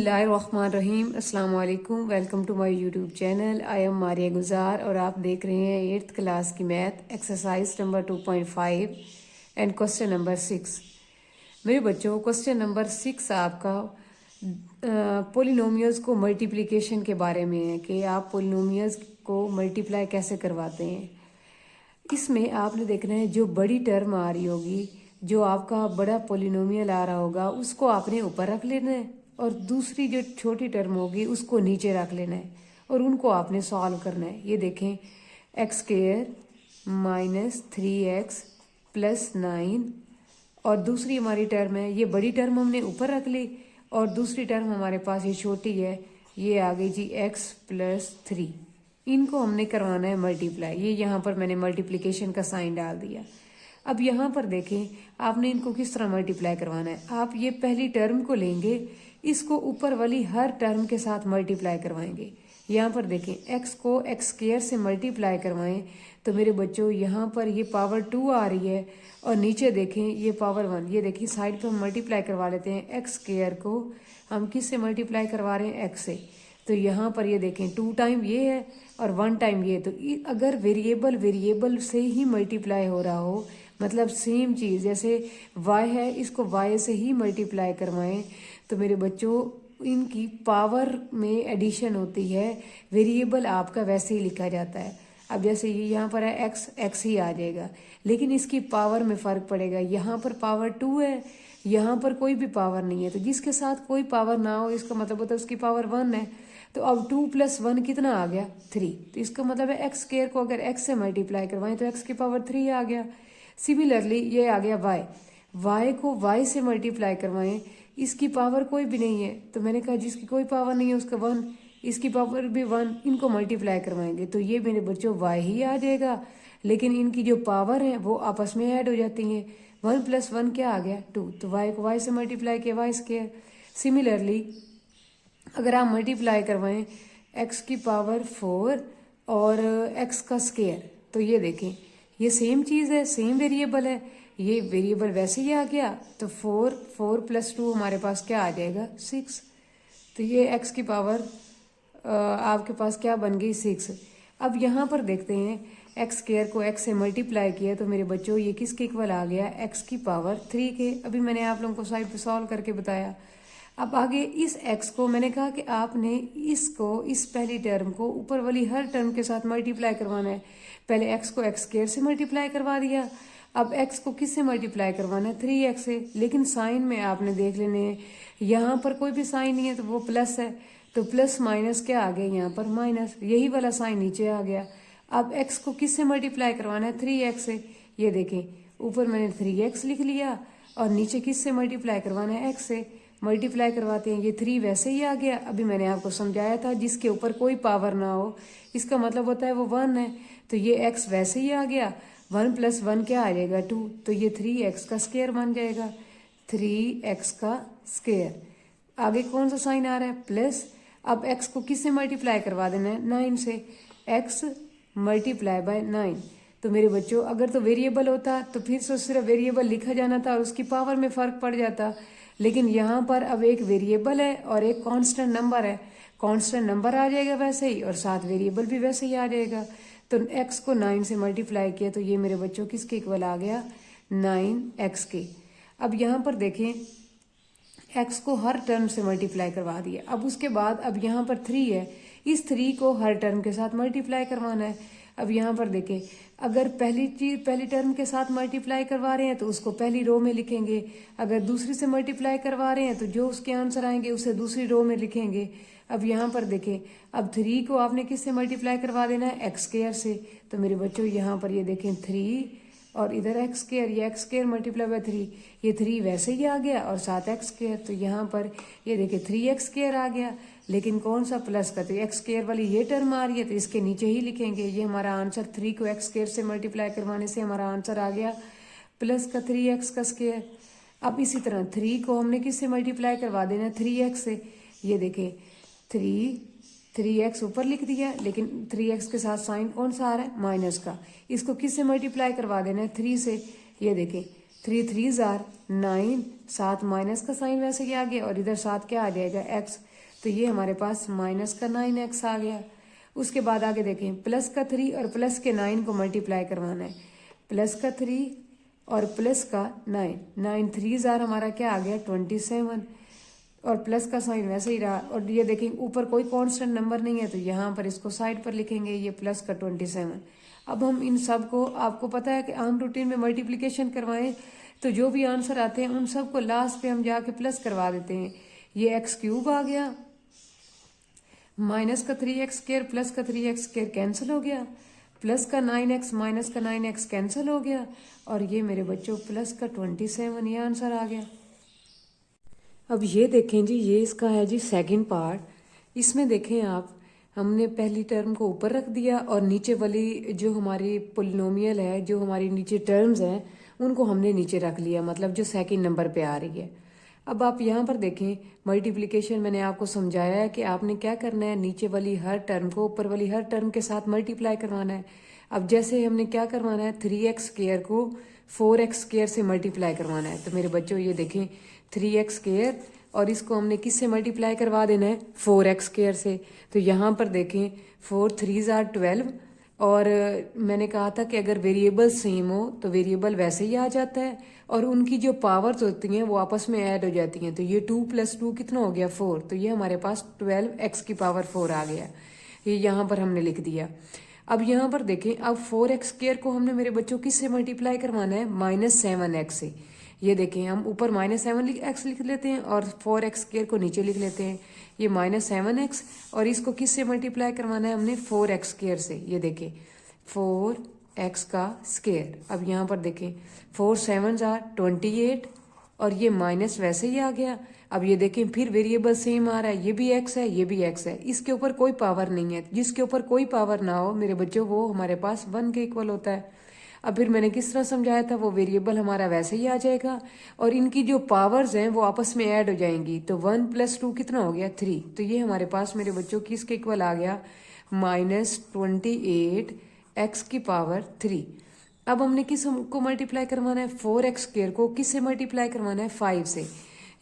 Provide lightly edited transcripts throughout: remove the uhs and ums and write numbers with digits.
बिस्मिल्लाहिर्रहमानिर्रहीम अस्सलाम वालेकुम। Welcome to my YouTube channel. I am Maria Gujjar और आप देख रहे हैं 8th क्लास की math exercise number 2.5 and question number 6। मेरे बच्चों, क्वेश्चन नंबर 6 आपका पोलिनोमियल्स को मल्टीप्लिकेशन के बारे में है कि आप पोलिनोमियल्स को मल्टीप्लाई कैसे करवाते हैं। इसमें आपने देखना है जो बड़ी टर्म आ रही होगी, जो आपका बड़ा पोलिनोमियल आ रहा होगा, उसको आपने ऊपर रख लेना है और दूसरी जो छोटी टर्म होगी उसको नीचे रख लेना है और उनको आपने सॉल्व करना है। ये देखें, x square minus 3x plus 9 और दूसरी हमारी टर्म है, ये बड़ी टर्म हमने ऊपर रख ली और दूसरी टर्म हमारे पास ये छोटी है, ये आ गई जी x प्लस 3। इनको हमने करवाना है मल्टीप्लाई। ये यहाँ पर मैंने मल्टीप्लिकेशन का साइन डाल दिया। अब यहाँ पर देखें, आपने इनको किस तरह मल्टीप्लाई करवाना है। आप ये पहली टर्म को लेंगे, इसको ऊपर वाली हर टर्म के साथ मल्टीप्लाई करवाएंगे। यहाँ पर देखें, x को एक्स स्क्वायर से मल्टीप्लाई करवाएं तो मेरे बच्चों यहाँ पर ये पावर 2 आ रही है और नीचे देखें ये पावर 1। ये देखिए साइड पे हम मल्टीप्लाई करवा लेते हैं। एक्स स्क्वायर को हम किस से मल्टीप्लाई करवा रहे हैं, x से। तो यहाँ पर ये देखें 2 टाइम ये है और 1 टाइम ये। तो अगर वेरिएबल से ही मल्टीप्लाई हो रहा हो, मतलब सेम चीज़ जैसे y है, इसको y से ही मल्टीप्लाई करवाएं तो मेरे बच्चों इनकी पावर में एडिशन होती है। वेरिएबल आपका वैसे ही लिखा जाता है। अब जैसे ये यहाँ पर है x ही आ जाएगा, लेकिन इसकी पावर में फ़र्क पड़ेगा। यहाँ पर पावर 2 है, यहाँ पर कोई भी पावर नहीं है। तो जिसके साथ कोई पावर ना हो इसका मतलब होता है उसकी पावर 1 है। तो अब 2 + 1 कितना आ गया, 3। तो इसका मतलब है एक्स स्क्वायर को अगर x से मल्टीप्लाई करवाएं तो x की पावर 3 आ गया। सिमिलरली ये आ गया y को y से मल्टीप्लाई करवाएं, इसकी पावर कोई भी नहीं है। तो मैंने कहा जिसकी कोई पावर नहीं है उसका 1, इसकी पावर भी 1, इनको मल्टीप्लाई करवाएंगे तो ये मेरे बच्चों y ही आ जाएगा। लेकिन इनकी जो पावर है वो आपस में ऐड हो जाती हैं। 1 + 1 क्या आ गया, 2। तो y को y से मल्टीप्लाई किया, y स्क्वायर। सिमिलरली अगर आप मल्टीप्लाई करवाएं x की पावर 4 और x का स्क्वायर, तो ये देखें ये सेम चीज़ है, सेम वेरिएबल है, ये वेरिएबल वैसे ही आ गया। तो 4 + 2 हमारे पास क्या आ जाएगा, 6। तो ये x की पावर आपके पास क्या बन गई, 6। अब यहाँ पर देखते हैं एक्स स्क्वायर को x से मल्टीप्लाई किया तो मेरे बच्चों ये किसके इक्वल आ गया, x की पावर 3 के। अभी मैंने आप लोगों को साइड पे सॉल्व करके बताया। अब आगे इस x को मैंने कहा कि आपने इस पहली टर्म को ऊपर वाली हर टर्म के साथ मल्टीप्लाई करवाना है। पहले x को एक्स स्क्वायर से मल्टीप्लाई करवा दिया, अब x को किस से मल्टीप्लाई करवाना है, 3x से। लेकिन साइन में आपने देख लेने हैं, यहाँ पर कोई भी साइन नहीं है तो वो प्लस है, तो प्लस माइनस क्या आ गया, यहाँ पर माइनस, यही वाला साइन नीचे आ गया। अब x को किस से मल्टीप्लाई करवाना है, 3x से। ये देखें ऊपर मैंने 3x लिख लिया और नीचे किस से मल्टीप्लाई करवाना है, x से। मल्टीप्लाई करवाते हैं, ये 3 वैसे ही आ गया। अभी मैंने आपको समझाया था जिसके ऊपर कोई पावर ना हो इसका मतलब होता है वो 1 है। तो ये x वैसे ही आ गया। 1 + 1 क्या आ जाएगा, 2। तो ये 3x का स्क्वायर बन जाएगा, 3x का स्क्वायर। आगे कौन सा साइन आ रहा है, प्लस। अब x को किस से मल्टीप्लाई करवा देना है, 9 से। x multiply by 9। तो मेरे बच्चों अगर तो वेरिएबल होता तो फिर तो सिर्फ वेरिएबल लिखा जाना था और उसकी पावर में फ़र्क पड़ जाता। लेकिन यहाँ पर अब एक वेरिएबल है और एक कांस्टेंट नंबर है, कांस्टेंट नंबर आ जाएगा वैसे ही और साथ वेरिएबल भी वैसे ही आ जाएगा। तो x को 9 से मल्टीप्लाई किया तो ये मेरे बच्चों किसके इक्वल आ गया, 9x के। अब यहाँ पर देखें x को हर टर्म से मल्टीप्लाई करवा दिया। अब उसके बाद अब यहाँ पर 3 है, इस 3 को हर टर्म के साथ मल्टीप्लाई करवाना है। अब यहाँ पर देखें अगर पहली टर्म के साथ मल्टीप्लाई करवा रहे हैं तो उसको पहली रो में लिखेंगे, अगर दूसरी से मल्टीप्लाई करवा रहे हैं तो जो उसके आंसर आएंगे उसे दूसरी रो में लिखेंगे। अब यहाँ पर देखें अब 3 को आपने किस से मल्टीप्लाई करवा देना है, एक्स स्क्वायर से। तो मेरे बच्चों यहाँ पर ये देखें 3 और इधर एक्स स्क्वायर, ये एक्स स्क्वायर मल्टीप्लाई बाय 3, ये 3 वैसे ही आ गया और साथ एक्स स्क्वायर। तो यहाँ पर ये देखिए 3x स्क्वायर आ गया, लेकिन कौन सा प्लस का, तो एक्स स्क्वायर वाली ये टर्म आ रही है तो इसके नीचे ही लिखेंगे। ये हमारा आंसर 3 को एक्स स्क्वायर से मल्टीप्लाई करवाने से हमारा आंसर आ गया प्लस का 3x का स्क्वायर। अब इसी तरह 3 को हमने किस से मल्टीप्लाई करवा देना है, 3x से। ये देखें 3x ऊपर लिख दिया, लेकिन 3x के साथ साइन कौन सा आ रहा है, माइनस का। इसको किस से मल्टीप्लाई करवा देना है, 3 से। ये देखें 3 3 9, साथ माइनस का साइन वैसे ही आ गया और इधर साथ क्या आ जाएगा, x। तो ये हमारे पास माइनस का 9x आ गया। उसके बाद आगे देखें, प्लस का 3 और प्लस के 9 को मल्टीप्लाई करवाना है। प्लस का 3 और प्लस का 9, 9 3 जार हमारा क्या आ गया 27, और प्लस का साइन वैसे ही रहा। और ये देखें ऊपर कोई कांस्टेंट नंबर नहीं है, तो यहाँ पर इसको साइड पर लिखेंगे, ये प्लस का 27। अब हम इन सब को, आपको पता है कि आम रूटीन में मल्टीप्लिकेशन करवाएं तो जो भी आंसर आते हैं उन सब को लास्ट पे हम जाके प्लस करवा देते हैं। ये एक्स क्यूब आ गया, माइनस का 3x² प्लस का 3x² कैंसिल हो गया, प्लस का 9x माइनस का 9x कैंसिल हो गया, और ये मेरे बच्चों प्लस का 27, ये आंसर आ गया। अब ये देखें जी, ये इसका है जी सेकंड पार्ट। इसमें देखें आप, हमने पहली टर्म को ऊपर रख दिया और नीचे वाली जो हमारी पोलिनोमियल है, जो हमारी नीचे टर्म्स हैं, उनको हमने नीचे रख लिया, मतलब जो सेकंड नंबर पे आ रही है। अब आप यहाँ पर देखें, मल्टीप्लिकेशन मैंने आपको समझाया है कि आपने क्या करना है, नीचे वाली हर टर्म को ऊपर वाली हर टर्म के साथ मल्टीप्लाई करवाना है। अब जैसे हमने क्या करवाना है, 3x² को 4x² से मल्टीप्लाई करवाना है। तो मेरे बच्चों ये देखें, 3x² और इसको हमने किससे मल्टीप्लाई करवा देना है, 4x² से। तो यहाँ पर देखें 4 3 जार 12, और मैंने कहा था कि अगर वेरिएबल सेम हो तो वेरिएबल वैसे ही आ जाता है, और उनकी जो पावर्स होती हैं वो आपस में ऐड हो जाती हैं। तो ये 2 + 2 कितना हो गया 4, तो ये हमारे पास 12x⁴ आ गया। ये यहाँ पर हमने लिख दिया। अब यहाँ पर देखें, अब 4x² को हमने मेरे बच्चों किससे मल्टीप्लाई करवाना है, -7x से। ये देखें, हम ऊपर -7x लिख लेते हैं और 4x² को नीचे लिख लेते हैं। ये -7x, और इसको किससे मल्टीप्लाई करवाना है हमने, 4x² से। ये देखें 4x²। अब यहाँ पर देखें 4 7 जार 28, और ये माइनस वैसे ही आ गया। अब ये देखें फिर वेरिएबल सेम आ रहा है, ये भी x है, ये भी x है, इसके ऊपर कोई पावर नहीं है। जिसके ऊपर कोई पावर ना हो मेरे बच्चों, वो हमारे पास 1 के इक्वल होता है। अब फिर मैंने किस तरह समझाया था, वो वेरिएबल हमारा वैसे ही आ जाएगा, और इनकी जो पावर्स हैं वो आपस में ऐड हो जाएंगी। तो 1 + 2 कितना हो गया 3। तो ये हमारे पास मेरे बच्चों किसके इक्वल आ गया, -28x⁴। अब हमने किस को मल्टीप्लाई करवाना है, 4x² को किससे मल्टीप्लाई करवाना है, 5 से।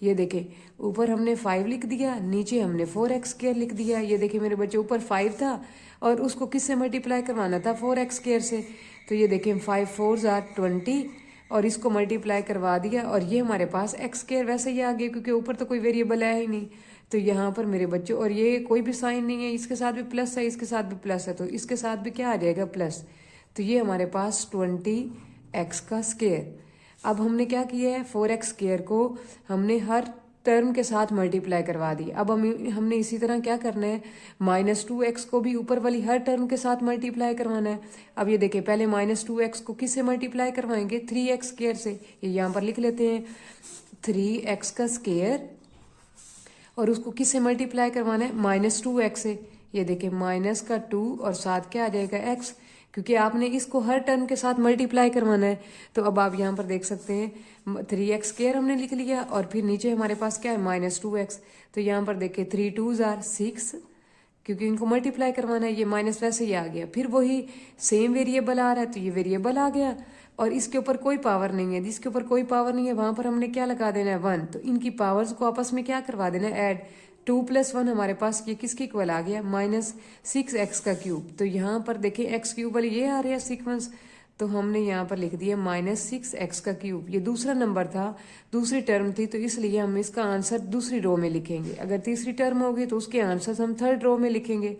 ये देखें, ऊपर हमने 5 लिख दिया, नीचे हमने 4x² लिख दिया। ये देखें मेरे बच्चे, ऊपर 5 था और उसको किससे मल्टीप्लाई करवाना था, 4x² से। तो ये देखें 5 4 जार 20, और इसको मल्टीप्लाई करवा दिया, और ये हमारे पास x² वैसे ही आ गया, क्योंकि ऊपर तो कोई वेरिएबल है ही नहीं। तो यहाँ पर मेरे बच्चों, और ये कोई भी साइन नहीं है, इसके साथ भी प्लस है, इसके साथ भी प्लस है, तो इसके साथ भी क्या आ जाएगा, प्लस। तो ये हमारे पास 20x²। अब हमने क्या किया है, 4x² को हमने हर टर्म के साथ मल्टीप्लाई करवा दी। अब हमने इसी तरह क्या करना है, -2x को भी ऊपर वाली हर टर्म के साथ मल्टीप्लाई करवाना है। अब ये देखिए, पहले -2x को किससे मल्टीप्लाई करवाएंगे, 3x² से। ये यहाँ पर लिख लेते हैं 3x², और उसको किससे मल्टीप्लाई करवाना है, -2x से। ये देखिए -2 और साथ क्या आ जाएगा, x, क्योंकि आपने इसको हर टर्म के साथ मल्टीप्लाई करवाना है। तो अब आप यहाँ पर देख सकते हैं 3x² हमने लिख लिया, और फिर नीचे हमारे पास क्या है, -2x। तो यहाँ पर देखिए 3 2 जार 6, क्योंकि इनको मल्टीप्लाई करवाना है। ये माइनस वैसे ही आ गया, फिर वही सेम वेरिएबल आ रहा है, तो ये वेरिएबल आ गया, और इसके ऊपर कोई पावर नहीं है। जिसके ऊपर कोई पावर नहीं है वहां पर हमने क्या लगा देना है, 1। तो इनकी पावर्स को आपस में क्या करवा देना है, ऐड। 2 + 1 हमारे पास ये किसके इक्वल आ गया, -6x³। तो यहाँ पर देखिए x³ वाली ये आ रहा है सीक्वेंस, तो हमने यहाँ पर लिख दिया -6x³। ये दूसरा नंबर था, दूसरी टर्म थी, तो इसलिए हम इसका आंसर दूसरी रो में लिखेंगे। अगर तीसरी टर्म होगी तो उसके आंसर हम थर्ड रो में लिखेंगे।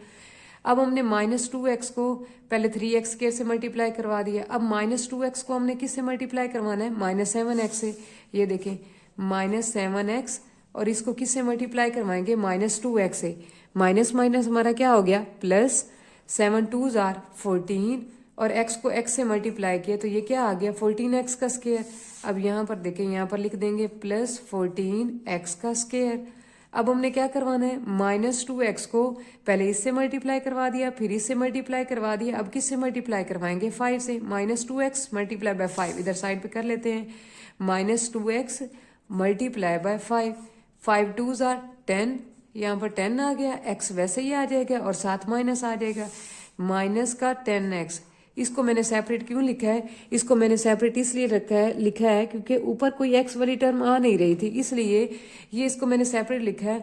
अब हमने -2x को पहले 3x² से मल्टीप्लाई करवा दिया। अब -2x को हमने किससे मल्टीप्लाई करवाना है, -7x से। ये देखें -7x, और इसको किससे मल्टीप्लाई करवाएंगे, -2x से। माइनस माइनस हमारा क्या हो गया, प्लस। 7 2 जार 14, और x को x से मल्टीप्लाई किया, तो ये क्या आ गया, 14x²। अब यहाँ पर देखें, यहाँ पर लिख देंगे +14x²। अब हमने क्या करवाना है, -2x को पहले इससे मल्टीप्लाई करवा दिया, फिर इससे मल्टीप्लाई करवा दिया। अब किससे मल्टीप्लाई करवाएंगे, 5 से। -2x × 5 इधर साइड पे कर लेते हैं, -2x × 5। 5 2 जार 10, यहाँ पर 10 आ गया, x वैसे ही आ जाएगा और साथ माइनस आ जाएगा, -10x। इसको मैंने सेपरेट क्यों लिखा है, इसको मैंने सेपरेट इसलिए लिखा है क्योंकि ऊपर कोई x वाली टर्म आ नहीं रही थी, इसलिए ये इसको मैंने सेपरेट लिखा है।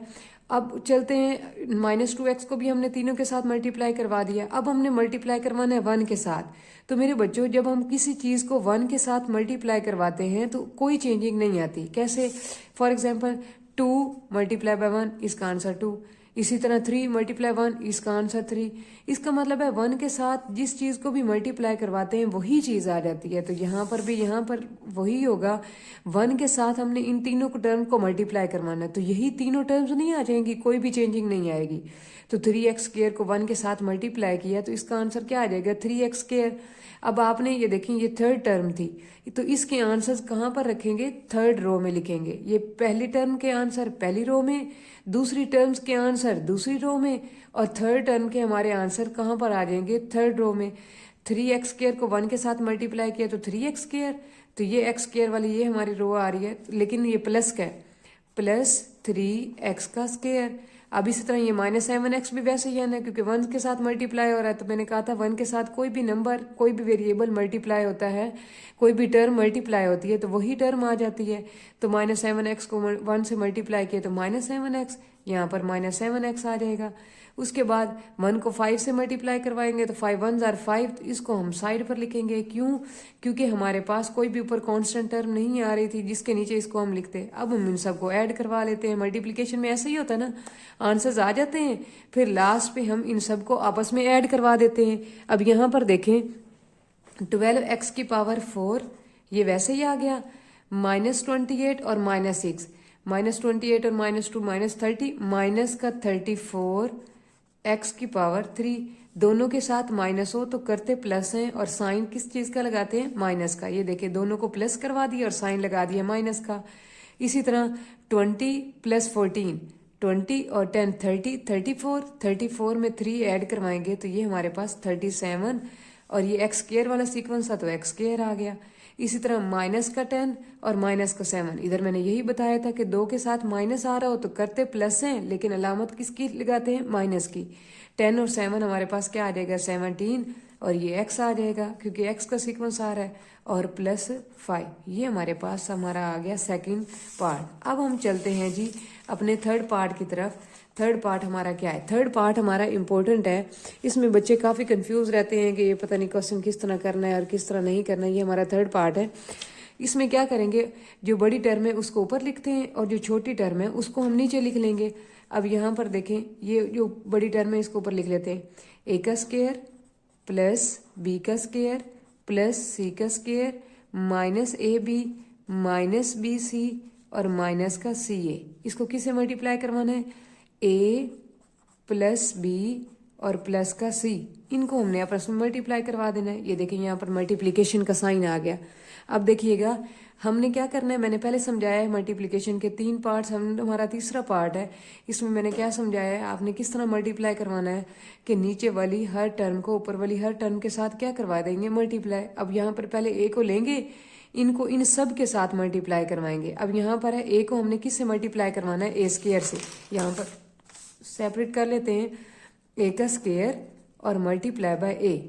अब चलते हैं, -2x को भी हमने तीनों के साथ मल्टीप्लाई करवा दिया। अब हमने मल्टीप्लाई करवाना है 1 के साथ। तो मेरे बच्चों, जब हम किसी चीज़ को 1 के साथ मल्टीप्लाई करवाते हैं तो कोई चेंजिंग नहीं आती। कैसे? फॉर एग्जाम्पल 2 × 1, इसका आंसर 2। इसी तरह 3 × 1, इसका आंसर 3। इसका मतलब है 1 के साथ जिस चीज़ को भी मल्टीप्लाई करवाते हैं वही चीज़ आ जाती है। तो यहाँ पर भी यहाँ पर वही होगा। 1 के साथ हमने इन तीनों टर्म को मल्टीप्लाई करवाना है, तो यही तीनों टर्म्स नहीं आ जाएंगी, कोई भी चेंजिंग नहीं आएगी। तो 3x² को 1 के साथ मल्टीप्लाई किया तो इसका आंसर क्या आ जाएगा? 3x²। अब आपने ये देखें, ये थर्ड टर्म थी, तो इसके आंसर्स कहाँ पर रखेंगे? थर्ड रो में लिखेंगे। ये पहली टर्म के आंसर पहली रो में, दूसरी टर्म्स के आंसर दूसरी रो में, और थर्ड टर्म के हमारे आंसर कहाँ पर आ जाएंगे? थर्ड रो में। 3x² को 1 के साथ मल्टीप्लाई किया तो 3x²। तो ये x² वाली ये हमारी रो आ रही है, लेकिन ये प्लस का है, +3x²। अब इसी तरह ये -7x भी वैसे ही आना है, क्योंकि 1 के साथ मल्टीप्लाई हो रहा है। तो मैंने कहा था 1 के साथ कोई भी नंबर, कोई भी वेरिएबल मल्टीप्लाई होता है, कोई भी टर्म मल्टीप्लाई होती है तो वही टर्म आ जाती है। तो -7x को 1 से मल्टीप्लाई किया तो -7x, यहाँ पर -7x आ जाएगा। उसके बाद 1 को 5 से मल्टीप्लाई करवाएंगे तो 5 1s are 5, तो इसको हम साइड पर लिखेंगे। क्यों? क्योंकि हमारे पास कोई भी ऊपर कांस्टेंट टर्म नहीं आ रही थी जिसके नीचे इसको हम लिखते। अब हम इन सबको ऐड करवा लेते हैं। मल्टीप्लिकेशन में ऐसा ही होता है ना, आंसर्स आ जाते हैं, फिर लास्ट पे हम इन सबको आपस में ऐड करवा देते हैं। अब यहाँ पर देखें, 12x⁴ ये वैसे ही आ गया, -28 और -6, -28 और -2 -30, माइनस का 34 x⁻3, दोनों के साथ माइनस हो तो करते प्लस हैं, और साइन किस चीज़ का लगाते हैं? माइनस का। ये देखिए, दोनों को प्लस करवा दिया और साइन लगा दिया माइनस का। इसी तरह 20 + 14, 20 और 10 30, 34 में 3 ऐड करवाएंगे तो ये हमारे पास 37, और ये x² वाला सीक्वेंस था तो x² आ गया। इसी तरह -10 और -7, इधर मैंने यही बताया था कि 2 के साथ माइनस आ रहा हो तो करते प्लस हैं, लेकिन अलामत किसकी लगाते हैं? माइनस की। 10 और 7 हमारे पास क्या आ जाएगा? 17, और ये x आ जाएगा क्योंकि x का सीक्वेंस आ रहा है, और +5। ये हमारे पास हमारा आ गया सेकंड पार्ट। अब हम चलते हैं जी अपने थर्ड पार्ट की तरफ। थर्ड पार्ट हमारा क्या है? थर्ड पार्ट हमारा इम्पोर्टेंट है। इसमें बच्चे काफ़ी कंफ्यूज रहते हैं कि ये पता नहीं क्वेश्चन किस तरह करना है और किस तरह नहीं करना है। ये हमारा थर्ड पार्ट है। इसमें क्या करेंगे, जो बड़ी टर्म है उसको ऊपर लिखते हैं और जो छोटी टर्म है उसको हम नीचे लिख लेंगे। अब यहाँ पर देखें, ये जो बड़ी टर्म है इसको ऊपर लिख लेते हैं, a² + b² + c² -ab -bc और माइनस का ca। इसको किससे मल्टीप्लाई करवाना है? a + b और प्लस का c, इनको हमने आपस में मल्टीप्लाई करवा देना है। ये देखिए, यहाँ पर मल्टीप्लिकेशन का साइन आ गया। अब देखिएगा हमने क्या करना है, मैंने पहले समझाया है मल्टीप्लिकेशन के 3 पार्ट्स, हमारा तीसरा पार्ट है। इसमें मैंने क्या समझाया है, आपने किस तरह मल्टीप्लाई करवाना है कि नीचे वाली हर टर्म को ऊपर वाली हर टर्म के साथ क्या करवा देंगे? मल्टीप्लाई। अब यहाँ पर पहले a को लेंगे, इनको इन सब के साथ मल्टीप्लाई करवाएंगे। अब यहाँ पर है a को हमने किससे मल्टीप्लाई करवाना है? a² से। यहाँ पर सेपरेट कर लेते हैं, a² और मल्टीप्लाई बाय a।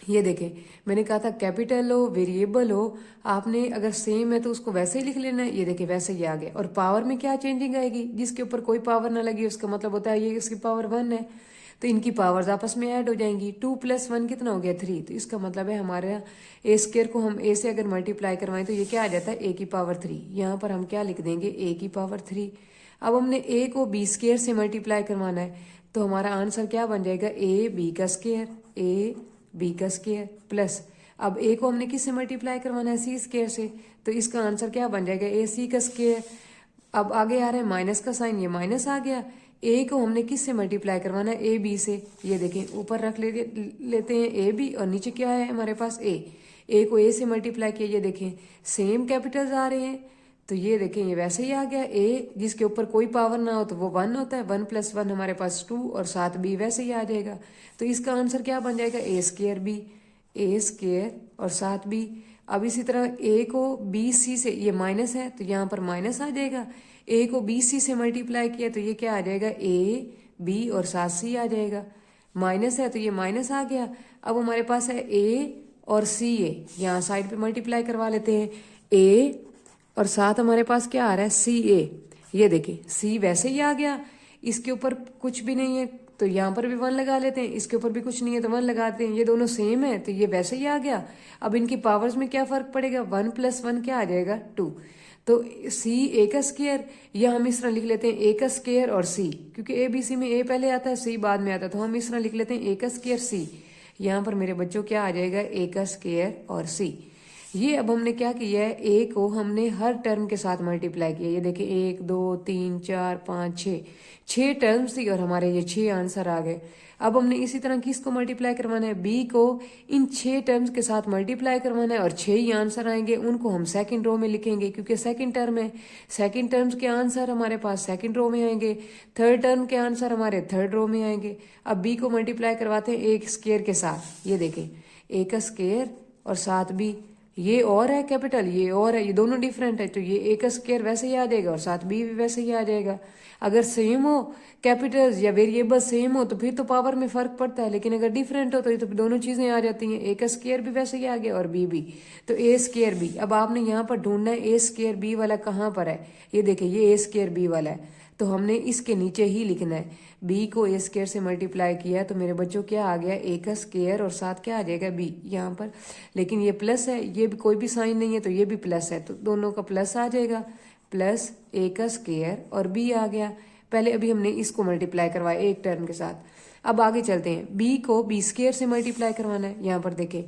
ये देखें, मैंने कहा था कैपिटल हो वेरिएबल हो, आपने अगर सेम है तो उसको वैसे ही लिख लेना है। ये देखें, वैसे ही आ गया। और पावर में क्या चेंजिंग आएगी? जिसके ऊपर कोई पावर ना लगी उसका मतलब होता है ये इसकी पावर 1 है, तो इनकी पावर्स आपस में ऐड हो जाएंगी। 2 + 1 कितना हो गया? 3। तो इसका मतलब है हमारे a² को हम a से अगर मल्टीप्लाई करवाएं तो ये क्या आ जाता है? a⁻3। यहाँ पर हम क्या लिख देंगे? a⁻3। अब हमने a को b² से मल्टीप्लाई करवाना है, तो हमारा आंसर क्या बन जाएगा? ab² प्लस, अब a को हमने किससे मल्टीप्लाई करवाना है? c² से, तो इसका आंसर क्या बन जाएगा? ac²। अब आगे आ रहा है माइनस का साइन, ये माइनस आ गया। a को हमने किससे मल्टीप्लाई करवाना है? ab से। ये देखें, ऊपर रख लेते हैं ab, और नीचे क्या है हमारे पास? a को a से मल्टीप्लाई किया। ये देखें, सेम कैपिटल्स आ रहे हैं, तो ये देखें ये वैसे ही आ गया। a जिसके ऊपर कोई पावर ना हो तो वो 1 होता है, 1 + 1 हमारे पास 2, और साथ b वैसे ही आ जाएगा। तो इसका आंसर क्या बन जाएगा? a² और साथ b। अब इसी तरह a को bc से, ये माइनस है तो यहाँ पर माइनस आ जाएगा। a को bc से मल्टीप्लाई किया तो ये क्या आ जाएगा? a b और साथ c आ जाएगा। माइनस है तो ये माइनस आ गया। अब हमारे पास है a और ca, यहाँ साइड पे मल्टीप्लाई करवा लेते हैं। a और साथ हमारे पास क्या आ रहा है? ca। ये देखिए, c वैसे ही आ गया। इसके ऊपर कुछ भी नहीं है तो यहाँ पर भी 1 लगा लेते हैं, इसके ऊपर भी कुछ नहीं है तो 1 लगाते हैं, ये दोनों सेम है तो ये वैसे ही आ गया। अब इनकी पावर्स में क्या फर्क पड़ेगा, 1 + 1 क्या आ जाएगा 2। तो c a का स्क्वायर, या हम इस तरह लिख लेते हैं a का स्क्वायर और c, क्योंकि a b c में a पहले आता है c बाद में आता है, तो हम इस तरह लिख लेते हैं a का स्क्वायर c। यहाँ पर मेरे बच्चों क्या आ जाएगा, a का स्क्वायर और c। ये अब हमने क्या किया है, a को हमने हर टर्म के साथ मल्टीप्लाई किया। ये देखिए 1 2 3 4 5 6 टर्म्स थी और हमारे ये 6 आंसर आ गए। अब हमने इसी तरह किसको मल्टीप्लाई करवाना है, b को इन 6 टर्म्स के साथ मल्टीप्लाई करवाना है और 6 ही आंसर आएंगे, उनको हम सेकंड रो में लिखेंगे क्योंकि सेकंड टर्म है। सेकंड टर्म्स के आंसर हमारे पास सेकंड रो में आएंगे, थर्ड टर्म के आंसर हमारे थर्ड रो में आएंगे। अब b को मल्टीप्लाई करवाते हैं एक स्क्वायर के साथ, ये देखें a का स्क्वायर और साथ b, ये और है कैपिटल, ये और है, ये दोनों डिफरेंट है तो ये a का स्क्वायर वैसे ही आ जाएगा और साथ b भी वैसे ही आ जाएगा। अगर सेम हो कैपिटल्स या वेरिएबल सेम हो तो फिर तो पावर में फर्क पड़ता है, लेकिन अगर डिफरेंट हो तो ये तो दोनों चीजें आ जाती हैं, a का स्क्वायर भी वैसे ही आ गया और b भी, तो a स्क्वायर b। अब आपने यहाँ पर ढूंढना है a स्क्वायर b वाला कहाँ पर है, ये देखिए ये a स्क्वायर b वाला है, तो हमने इसके नीचे ही लिखना है। b को a स्क्वायर से मल्टीप्लाई किया तो मेरे बच्चों क्या आ गया, a का स्क्वायर और साथ क्या आ जाएगा b यहाँ पर, लेकिन ये प्लस है, ये भी कोई भी साइन नहीं है तो ये भी प्लस है, तो दोनों का प्लस आ जाएगा, प्लस a का स्क्वायर और b आ गया। पहले अभी हमने इसको मल्टीप्लाई करवाया एक टर्म के साथ। अब आगे चलते हैं, b को b स्क्वायर से मल्टीप्लाई करवाना है। यहाँ पर देखें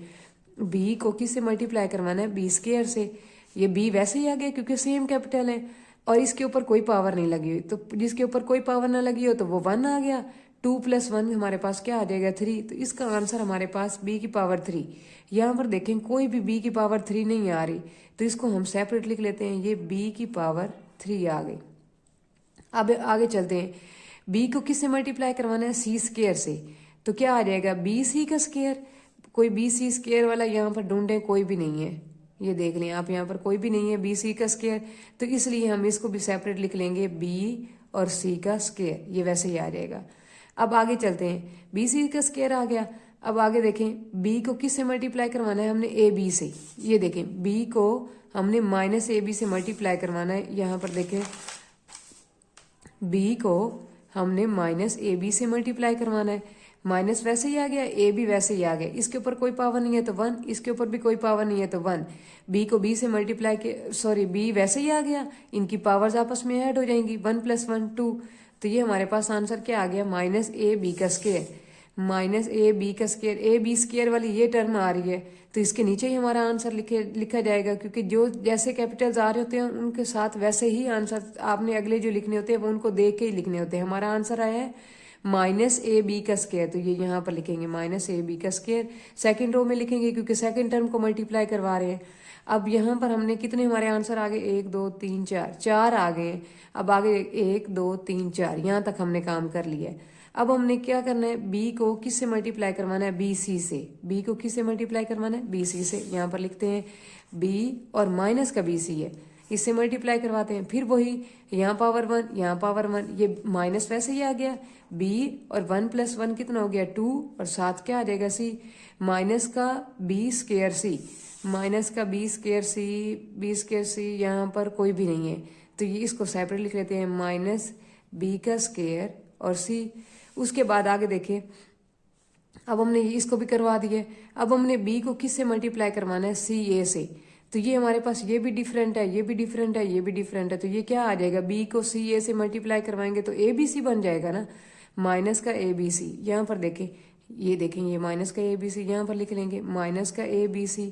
b को किस से मल्टीप्लाई करवाना है, b स्क्वायर से। ये b वैसे ही आ गया क्योंकि सेम कैपिटल है और इसके ऊपर कोई पावर नहीं लगी हुई, तो जिसके ऊपर कोई पावर ना लगी हो तो वो 1 आ गया। 2 + 1 हमारे पास क्या आ जाएगा 3, तो इसका आंसर हमारे पास b की पावर 3। यहाँ पर देखें कोई भी b की पावर 3 नहीं आ रही, तो इसको हम सेपरेट लिख लेते हैं, ये b की पावर 3 आ गई। अब आगे चलते हैं, b को किससे मल्टीप्लाई करवाना है, c स्क्वायर से, तो क्या आ जाएगा bc का स्क्वायर। कोई bc स्क्वायर वाला यहाँ पर ढूंढे, कोई भी नहीं है, ये देख लें आप, यहाँ पर कोई भी नहीं है bc का स्क्वायर, तो इसलिए हम इसको भी सेपरेट लिख लेंगे b और c का स्क्वायर, ये वैसे ही आ जाएगा। अब आगे चलते हैं, bc का स्क्वायर आ गया। अब आगे देखें b को किस से मल्टीप्लाई करवाना है, हमने ab से। ये देखें b को हमने -ab से मल्टीप्लाई करवाना है। यहाँ पर देखें b को हमने -ab से मल्टीप्लाई करवाना है, माइनस वैसे ही आ गया, a भी वैसे ही आ गया, इसके ऊपर कोई पावर नहीं है तो 1, इसके ऊपर भी कोई पावर नहीं है तो 1। b को b से मल्टीप्लाई के b वैसे ही आ गया, इनकी पावर्स आपस में ऐड हो जाएंगी, 1 + 1 2, तो ये हमारे पास आंसर क्या आ गया, -ab का स्क्वायर। -ab का स्क्वायर, ab स्क्वायर वाली ये टर्म आ रही है तो इसके नीचे ही हमारा आंसर लिखा जाएगा, क्योंकि जो जैसे कैपिटल्स आ रहे होते हैं उनके साथ वैसे ही आंसर आपने अगले जो लिखने होते हैं वो उनको देख के ही लिखने होते हैं। हमारा आंसर आया है -ab का स्क्वायर, तो ये यहाँ पर लिखेंगे -ab का स्क्वायर, सेकंड रो में लिखेंगे क्योंकि सेकंड टर्म को मल्टीप्लाई करवा रहे हैं। अब यहाँ पर हमने कितने हमारे आंसर आ गए, 1 2 3 4, 4 आ गए हैं। अब आगे 1 2 3 4 यहाँ तक हमने काम कर लिया है। अब हमने क्या करना है, b को किस से मल्टीप्लाई करवाना है, bc से। b को किस से मल्टीप्लाई करवाना है, bc से। यहाँ पर लिखते हैं b और माइनस का bc है, इससे मल्टीप्लाई करवाते हैं। फिर वही यहाँ पावर 1, यहाँ पावर 1, ये माइनस वैसे ही आ गया, b और 1 + 1 कितना हो गया 2, और साथ क्या आ जाएगा c, माइनस का b स्क्वायर c, माइनस का b स्क्वायर c, यहाँ पर कोई भी नहीं है तो ये इसको सेपरेट लिख लेते हैं, -b का स्क्वायर और c। उसके बाद आगे देखें, अब हमने इसको भी करवा दिए। अब हमने b को किस से मल्टीप्लाई करवाना है, ca से। तो ये हमारे पास ये भी डिफरेंट है, ये भी डिफरेंट है, ये भी डिफरेंट है, तो ये क्या आ जाएगा, b को ca से मल्टीप्लाई करवाएंगे तो abc बन जाएगा ना, माइनस का abc। यहाँ पर देखें, ये देखें ये माइनस का abc यहाँ पर लिख लेंगे, माइनस का abc।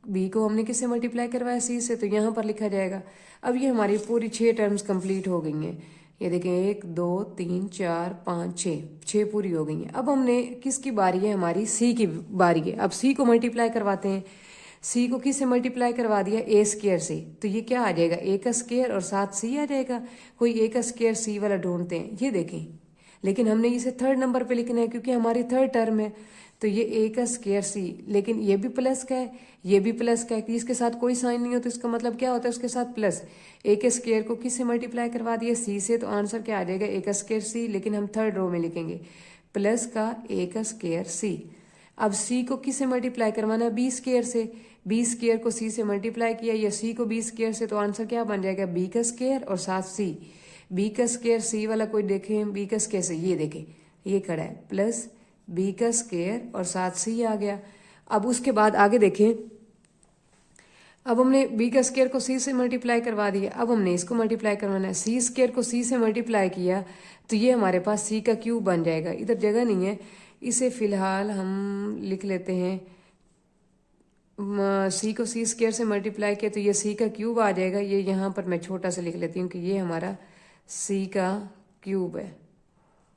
b को हमने किससे मल्टीप्लाई करवाया, c से, तो यहाँ पर लिखा जाएगा। अब ये हमारी पूरी 6 टर्म्स कंप्लीट हो गई हैं। ये देखें 1 2 3 4 5 6 पूरी हो गई हैं। अब हमने किसकी बारी है, हमारी c की बारी है। अब c को मल्टीप्लाई करवाते हैं। c को किस से मल्टीप्लाई करवा दिया, a स्क्वायर से, तो ये क्या आ जाएगा, a का स्क्वायर और साथ c आ जाएगा। कोई a का स्क्वायर c वाला ढूंढते हैं, ये देखें, लेकिन हमने इसे थर्ड नंबर पे लिखना है क्योंकि हमारी थर्ड टर्म है, तो ये a का स्क्वायर c, लेकिन ये भी प्लस का है, ये भी प्लस का है, इसके साथ कोई साइन नहीं हो तो इसका मतलब क्या होता है, उसके साथ प्लस। a के स्क्वायर को किस से मल्टीप्लाई करवा दिया, c से, तो आंसर क्या आ जाएगा, a का स्क्वायर c, लेकिन हम थर्ड रो में लिखेंगे, प्लस का a का स्क्वायर c। अब c को किस से मल्टीप्लाई करवाना है, b स्क्वायर से। b स्क्वायर को c से मल्टीप्लाई किया या c को b स्क्वायर से, तो आंसर क्या बन जाएगा, b का स्क्वायर और साथ c। बी का स्क्वायर सी वाला कोई देखें, बी का स्क्वायर से ये देखें ये खड़ा है प्लस बी का स्क्वायर और साथ सी आ गया। अब उसके बाद आगे देखें, अब हमने बी का स्क्वायर को सी से मल्टीप्लाई करवा दिया, अब हमने इसको मल्टीप्लाई करवाना है। सी स्क्वायर को सी से मल्टीप्लाई किया तो ये हमारे पास सी का क्यूब बन जाएगा। इधर जगह नहीं है, इसे फिलहाल हम लिख लेते हैं सी को सी स्क्वायर से मल्टीप्लाई किया तो ये सी का क्यूब आ जाएगा। ये यहाँ पर मैं छोटा सा लिख लेती हूँ कि ये हमारा सी का क्यूब है,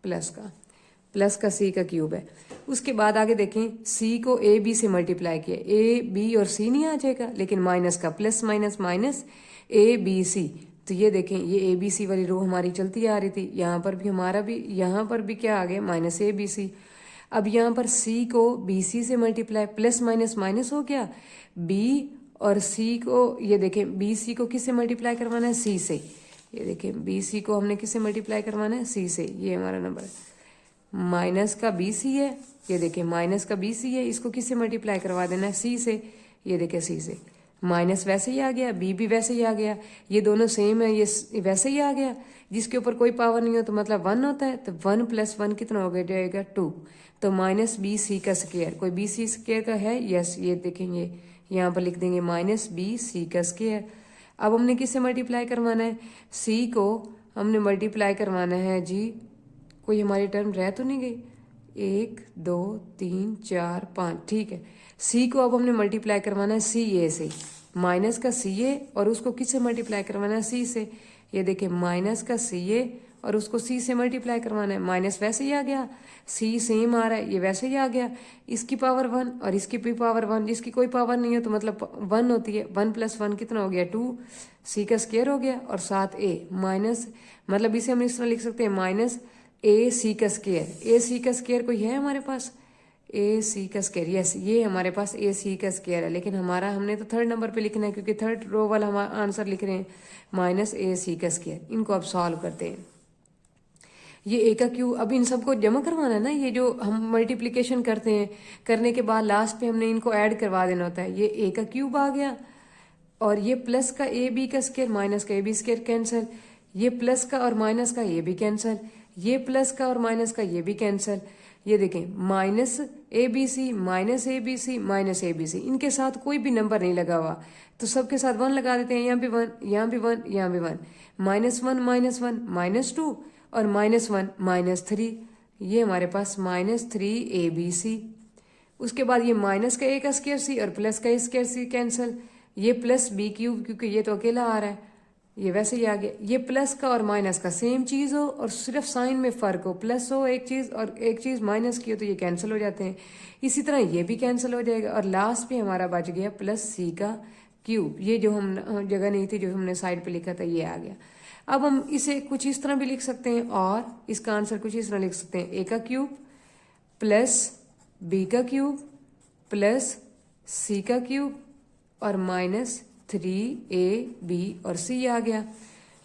प्लस का सी का क्यूब है। उसके बाद आगे देखें, सी को ए बी से मल्टीप्लाई किया, ए बी और सी नहीं आ जाएगा, लेकिन माइनस का plus minus minus A B C, तो ये देखें ये ए बी सी वाली रो हमारी चलती आ रही थी। यहाँ पर भी हमारा भी यहाँ पर भी क्या आ गया माइनस ए बी सी। अब यहाँ पर सी को बी सी से मल्टीप्लाई, प्लस माइनस माइनस हो गया, बी और सी को ये देखें बी सी को किससे मल्टीप्लाई करवाना है सी से, ये देखें बी सी को हमने किससे मल्टीप्लाई करवाना है सी से। ये हमारा नंबर है माइनस का बी सी है, ये देखें माइनस का बी सी है, इसको किससे मल्टीप्लाई करवा देना है सी से, ये देखें सी से। माइनस वैसे ही आ गया, बी भी वैसे ही आ गया, ये दोनों सेम है, ये वैसे ही आ गया। जिसके ऊपर कोई पावर नहीं हो तो मतलब 1 होता है, तो 1 + 1 कितना हो गया जाएगा 2, तो माइनस बी सी का स्क्वायर। कोई बी सी स्क्वायर का है, यस ये देखेंगे यहाँ पर लिख देंगे माइनस बी सी का स्क्वायर। अब हमने किससे मल्टीप्लाई करवाना है, सी को हमने मल्टीप्लाई करवाना है जी, कोई हमारी टर्म रह तो नहीं गई, 1 2 3 4 5, ठीक है। सी को अब हमने मल्टीप्लाई करवाना है सी ए से, माइनस का सी ए और उसको किससे मल्टीप्लाई करवाना है सी से, ये देखिए माइनस का सी ए और उसको सी से मल्टीप्लाई करवाना है। माइनस वैसे ही आ गया, सी सेम आ रहा है, ये वैसे ही आ गया, इसकी पावर 1 और इसकी भी पावर 1, जिसकी कोई पावर नहीं है तो मतलब 1 होती है, 1 + 1 कितना हो गया 2, सी का स्क्वायर हो गया और साथ ए माइनस, मतलब इसे हम इस तरह लिख सकते हैं माइनस ए सी का स्क्वायर। ए सी का स्क्वायर कोई है हमारे पास, ए सी का स्क्वायर, यस ये हमारे पास ए सी का स्क्वायर है, लेकिन हमारा हमने तो 3rd नंबर पे लिखना है क्योंकि 3rd रो वाला हम आंसर लिख रहे हैं माइनस ए सी का स्क्वायर। इनको अब सॉल्व करते हैं, ये ए का क्यूब, अब इन सबको जमा करवाना है ना, ये जो हम मल्टीप्लिकेशन करते हैं, करने के बाद लास्ट पे हमने इनको ऐड करवा देना होता है। ये ए का क्यूब आ गया और ये प्लस का ए बी का स्क्वायर माइनस का ए बी स्क्वायर कैंसिल, ये प्लस का और माइनस का ये भी कैंसिल, ये प्लस का और माइनस का ये भी कैंसिल। ये देखें minus A B C minus A B C minus A B C, इनके साथ कोई भी नंबर नहीं लगा हुआ तो सबके साथ 1 लगा देते हैं, यहाँ भी 1 यहाँ भी 1 यहाँ भी 1, -1 -1 -2 और -1 -3, ये हमारे पास -3 ए बी सी। उसके बाद ये माइनस का ए का स्क्वायर सी और प्लस का ए स्क्वायर सी कैंसिल, ये प्लस बी क्यूब क्योंकि ये तो अकेला आ रहा है, ये वैसे ही आ गया। ये प्लस का और माइनस का सेम चीज़ हो और सिर्फ साइन में फ़र्क हो, प्लस हो एक चीज़ और एक चीज़ माइनस की हो तो ये कैंसिल हो जाते हैं। इसी तरह ये भी कैंसिल हो जाएगा और लास्ट पे हमारा बच गया प्लस सी का क्यूब। ये जो हम जगह नहीं थी जो हमने साइड पे लिखा था ये आ गया। अब हम इसे कुछ इस तरह भी लिख सकते हैं और इसका आंसर कुछ इस तरह लिख सकते हैं, ए का क्यूब प्लस बी का क्यूब प्लस सी का क्यूब और -3ab और c आ गया।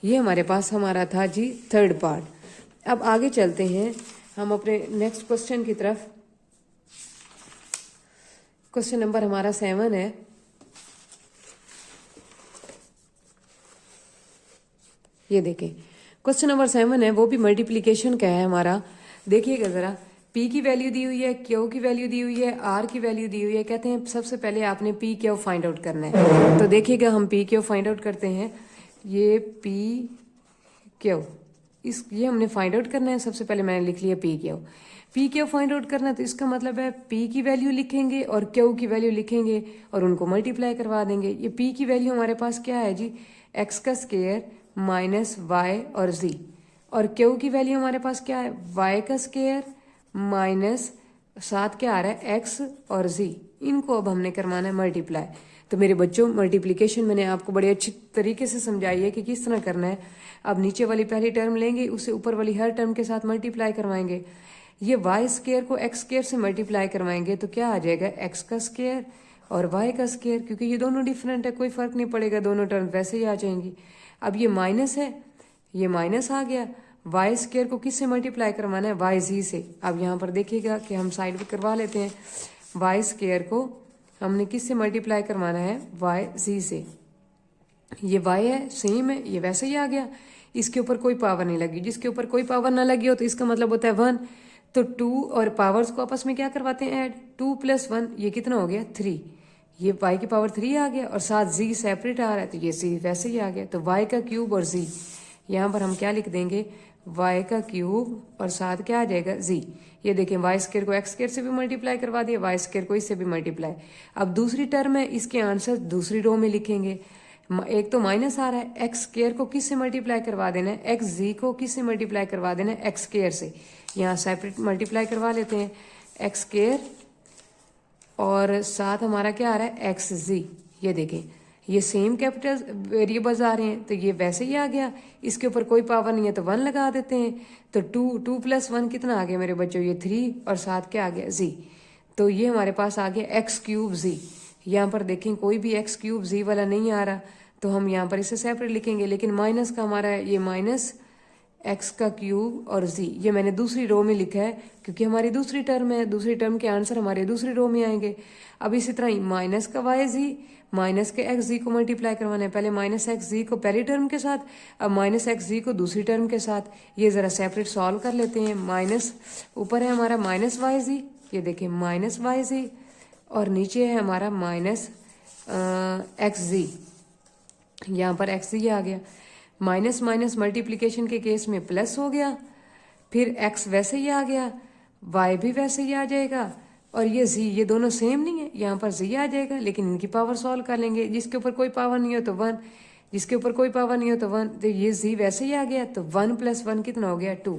ये हमारे पास हमारा था जी 3rd पार्ट। अब आगे चलते हैं हम अपने नेक्स्ट क्वेश्चन की तरफ। क्वेश्चन नंबर हमारा 7 है। ये देखें क्वेश्चन नंबर 7 है, वो भी मल्टीप्लिकेशन का है हमारा। देखिएगा ज़रा, P की वैल्यू दी हुई है, Q की वैल्यू दी हुई है, R की वैल्यू दी हुई है। कहते हैं सबसे पहले आपने P Q फाइंड आउट करना है, तो देखिएगा हम P Q फाइंड आउट करते हैं। ये P Q ये हमने फाइंड आउट करना है। सबसे पहले मैंने लिख लिया P Q फाइंड आउट करना है, तो इसका मतलब है P की वैल्यू लिखेंगे और Q की वैल्यू लिखेंगे और उनको मल्टीप्लाई करवा देंगे। ये P की वैल्यू हमारे पास क्या है जी, x का स्क्वायर माइनस y और z, और Q की वैल्यू हमारे पास क्या है, y का स्क्वायर माइनस साथ क्या आ रहा है x और z। इनको अब हमने करवाना है मल्टीप्लाई। तो मेरे बच्चों मल्टीप्लिकेशन मैंने आपको बड़े अच्छी तरीके से समझाई है कि किस तरह करना है। अब नीचे वाली पहली टर्म लेंगे, उससे ऊपर वाली हर टर्म के साथ मल्टीप्लाई करवाएंगे। ये वाई स्क्वायर को एक्स स्क्वायर से मल्टीप्लाई करवाएंगे तो क्या आ जाएगा, एक्स का स्क्वायर और वाई का स्क्वायर, क्योंकि ये दोनों डिफरेंट है, कोई फर्क नहीं पड़ेगा, दोनों टर्म वैसे ही आ जाएंगी। अब ये माइनस है, ये माइनस आ गया। वाई स्क्वायर को किससे मल्टीप्लाई करवाना है, वाई जी से। अब यहाँ पर देखिएगा कि हम साइड पे करवा लेते हैं। वाई स्क्वायर को हमने किससे मल्टीप्लाई करवाना है, वाई जी से। ये वाई है, सेम है, ये वैसे ही आ गया। इसके ऊपर कोई पावर नहीं लगी, जिसके ऊपर कोई पावर ना लगी हो तो इसका मतलब होता है 1। तो 2 और पावर्स को आपस में क्या करवाते हैं ऐड, 2 + 1 ये कितना हो गया 3, ये y की पावर 3 आ गया और साथ z सेपरेट आ रहा है तो ये z वैसे ही आ गया। तो y का क्यूब और z, यहाँ पर हम क्या लिख देंगे y का क्यूब और साथ क्या आ जाएगा z। ये देखें y² को x² से भी मल्टीप्लाई करवा दिया, y² को इससे भी मल्टीप्लाई। अब दूसरी टर्म है, इसके आंसर दूसरी रो में लिखेंगे। एक तो माइनस आ रहा है, x² को किस से मल्टीप्लाई करवा देना है, xz को किस से मल्टीप्लाई करवा देना है, x² से। यहाँ सेपरेट मल्टीप्लाई करवा लेते हैं, x² और साथ हमारा क्या आ रहा है xz। ये देखें ये सेम कैपिटल वेरिएबल्स आ रहे हैं तो ये वैसे ही आ गया, इसके ऊपर कोई पावर नहीं है तो 1 लगा देते हैं। तो 2 + 1 कितना आ गया मेरे बच्चों, ये 3 और साथ क्या आ गया z। तो ये हमारे पास आ गया x³ z। यहाँ पर देखें कोई भी x³ z वाला नहीं आ रहा तो हम यहाँ पर इसे सेपरेट लिखेंगे, लेकिन माइनस का हमारा है ये माइनस x का क्यूब और z, ये मैंने दूसरी रो में लिखा है क्योंकि हमारी दूसरी टर्म है, दूसरी टर्म के आंसर हमारे दूसरी रो में आएंगे। अब इसी तरह ही माइनस का yz माइनस के xz को मल्टीप्लाई करवाना है, पहले माइनस xz को पहली टर्म के साथ, अब माइनस xz को दूसरी टर्म के साथ। ये ज़रा सेपरेट सॉल्व कर लेते हैं। माइनस ऊपर है हमारा माइनस yz, ये देखें माइनस yz और नीचे है हमारा माइनस xz, यहाँ पर xz आ गया। माइनस माइनस मल्टीप्लिकेशन के केस में प्लस हो गया, फिर x वैसे ही आ गया, y भी वैसे ही आ जाएगा और ये z ये दोनों सेम नहीं है, यहाँ पर z आ जाएगा, लेकिन इनकी पावर सॉल्व कर लेंगे। जिसके ऊपर कोई पावर नहीं हो तो 1, जिसके ऊपर कोई पावर नहीं हो तो 1, तो ये z वैसे ही आ गया। तो 1 + 1 कितना हो गया 2,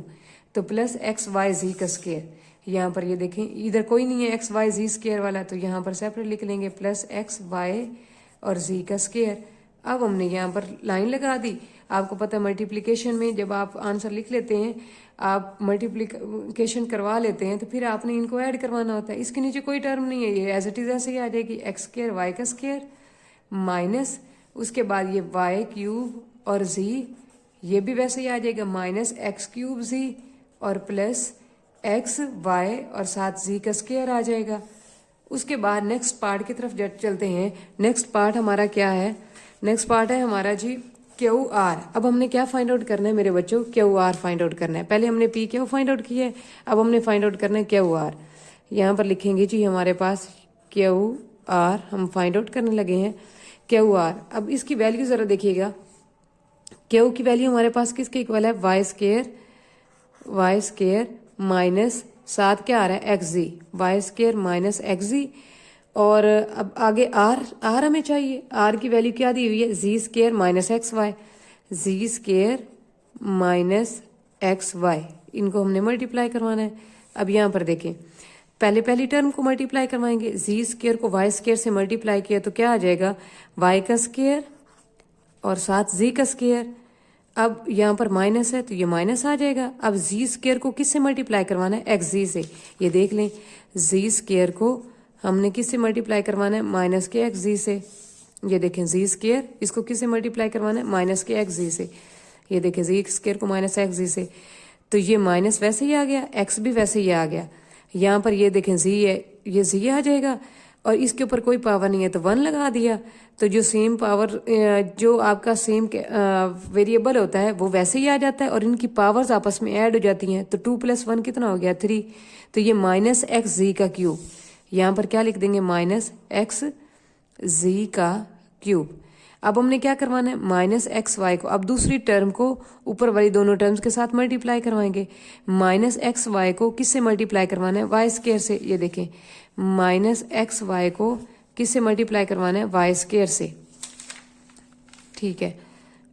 तो प्लस xyz का स्क्वायर। यहाँ पर ये देखें इधर कोई नहीं है xyz स्क्वायर वाला तो यहाँ पर सेपरेट लिख लेंगे प्लस xy और z का स्क्वायर। अब हमने यहाँ पर लाइन लगा दी। आपको पता है मल्टीप्लिकेशन में जब आप आंसर लिख लेते हैं, आप मल्टीप्लिकेशन करवा लेते हैं तो फिर आपने इनको ऐड करवाना होता है। इसके नीचे कोई टर्म नहीं है, ये एज इट इज ऐसे ही आ जाएगी x² y का स्क्वायर माइनस उसके बाद ये y³ और z, ये भी वैसे ही आ जाएगा माइनस x³ z और प्लस x y और साथ z का स्क्वायर आ जाएगा। उसके बाद नेक्स्ट पार्ट की तरफ चलते हैं। नेक्स्ट पार्ट हमारा क्या है, नेक्स्ट पार्ट है हमारा जी QR। अब हमने क्या फाइंड आउट करना है मेरे बच्चों, QR फाइंड आउट करना है। पहले हमने PQ फाइंड आउट किया है, अब हमने फाइंड आउट करना है QR। यहाँ पर लिखेंगे जी हमारे पास QR, हम फाइंड आउट करने लगे हैं QR। अब इसकी वैल्यू ज़रा देखिएगा, Q की वैल्यू हमारे पास किसके इक्वल है, y² माइनस साथ क्या आ रहा है xz, y² माइनस xz। और अब आगे r हमें चाहिए, r की वैल्यू क्या दी हुई है, z² minus xy, z² minus xy, इनको हमने मल्टीप्लाई करवाना है। अब यहाँ पर देखें पहले पहली टर्म को मल्टीप्लाई करवाएंगे, z² को y² से मल्टीप्लाई किया तो क्या आ जाएगा y का स्क्वायर और साथ z का स्क्वायर। अब यहाँ पर माइनस है तो ये माइनस आ जाएगा। अब z² को किस से मल्टीप्लाई करवाना है, xz से। ये देख लें z² को हमने किस से मल्टीप्लाई करवाना है, माइनस के xz से। ये देखें z² इसको किस से मल्टीप्लाई करवाना है, माइनस के xz से। ये देखें z² को माइनस xz से, तो ये माइनस वैसे ही आ गया, x भी वैसे ही आ गया। यहाँ पर ये देखें z है, ये z आ जाएगा और इसके ऊपर कोई पावर नहीं है तो 1 लगा दिया। तो जो सेम पावर जो आपका सेम वेरिएबल होता है वो वैसे ही आ जाता है और इनकी पावर्स आपस में ऐड हो जाती हैं। तो 2 + 1 कितना हो गया 3, तो ये माइनस xz का क्यूब। यहाँ पर क्या लिख देंगे माइनस xz का क्यूब। अब हमने क्या करवाना है, माइनस xy को अब दूसरी टर्म को ऊपर वाली दोनों टर्म्स के साथ मल्टीप्लाई करवाएंगे। माइनस xy को किससे मल्टीप्लाई करवाना है, y² से। ये देखें माइनस xy को किससे मल्टीप्लाई करवाना है, y² से। ठीक है,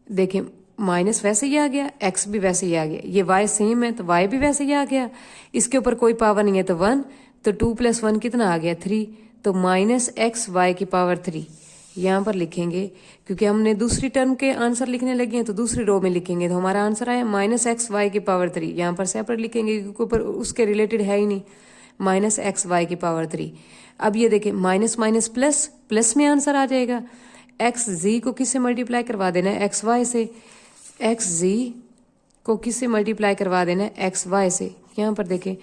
देखें माइनस वैसे ही आ गया, x भी वैसे ही आ गया, ये y सेम है तो y भी वैसे ही आ गया। इसके ऊपर कोई पावर नहीं है तो 1, तो 2 + 1 कितना आ गया 3, तो माइनस xy की पावर 3 यहाँ पर लिखेंगे। क्योंकि हमने दूसरी टर्म के आंसर लिखने लगे हैं तो दूसरी रो में लिखेंगे, तो हमारा आंसर आया माइनस xy की पावर 3। यहाँ पर सेपरेट लिखेंगे क्योंकि ऊपर उसके रिलेटेड है ही नहीं, माइनस xy की पावर 3। अब ये देखें माइनस माइनस प्लस, प्लस में आंसर आ जाएगा। xz को किससे मल्टीप्लाई करवा देना है, xy से। xz को किससे मल्टीप्लाई करवा देना है, xy से। यहाँ पर देखें